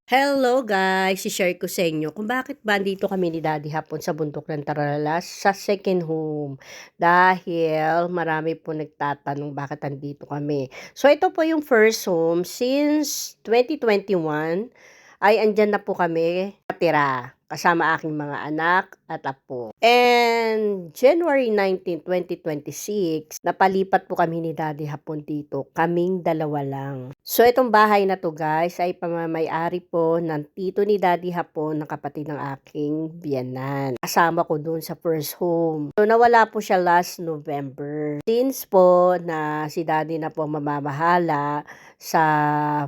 Hello guys, i-share ko sa inyo kung bakit ba dito kami ni Daddy hapon sa bundok ng Taralas sa second home. Dahil marami po nagtatanong bakit andito kami. So ito po yung first home since 2021 ay andyan na po kami natira kasama aking mga anak at apo. And January 19, 2026, napalipat po kami ni Daddy hapon dito. Kaming dalawa lang. So itong bahay na to guys ay pamamay-ari po ng tito ni Daddy hapon ng kapatid ng aking biyanan. Kasama ko dun sa first home. So nawala po siya last November. Since po na si Daddy na po mamamahala sa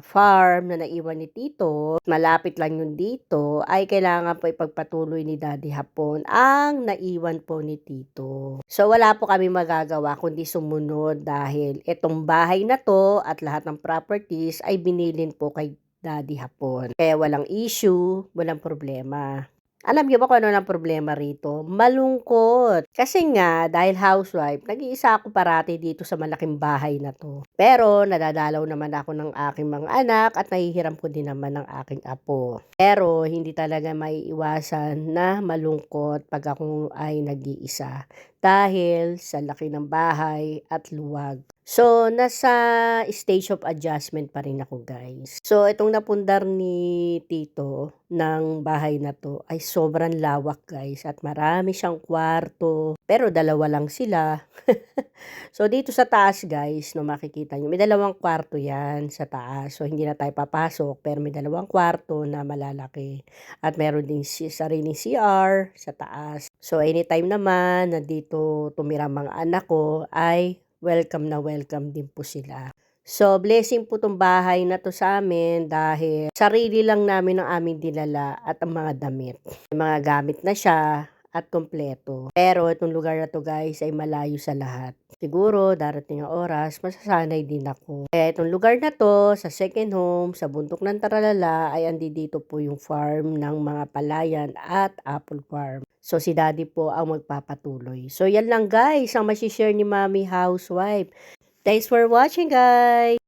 farm na naiwan ni tito, malapit lang yun dito, ay kailangan po ipagpatuloy ni Daddy hapon ang naiwan po ni tito. So wala po kami magagawa kundi sumunod dahil itong bahay na to at lahat ng properties ay binilin po kay Daddy hapon. Kaya walang issue, walang problema. Alam niyo ba kung ano ang problema rito? Malungkot. Kasi nga, dahil housewife, nag-iisa ako parati dito sa malaking bahay na to. Pero, nadadalaw naman ako ng aking mga anak at nahihiram ko din naman ng aking apo. Pero, hindi talaga maiiwasan na malungkot pag ako ay nag-iisa. Dahil sa laki ng bahay at luwag. So, nasa stage of adjustment pa rin ako guys. So, itong napundar ni tito ng bahay na to ay sobrang lawak guys at marami siyang kwarto. Pero dalawa lang sila. So, dito sa taas guys, no makikita nyo, may dalawang kwarto yan sa taas. So, hindi na tayo papasok pero may dalawang kwarto na malalaki. At meron din sariling CR sa taas. So, anytime naman na dito tumira mga anak ko ay welcome na welcome din po sila. So, blessing po tong bahay na to sa amin dahil sarili lang namin ang aming dinala at ang mga damit. May mga gamit na siya at kompleto. Pero itong lugar na to guys ay malayo sa lahat. Siguro darating ang oras, masasanay din ako. Kaya itong lugar na to, sa second home, sa bundok ng Taralala, ay andi dito po yung farm ng mga palayan at apple farm. So, si Daddy po ang magpapatuloy. So, yan lang guys ang masishare ni Mami Housewife. Thanks for watching guys!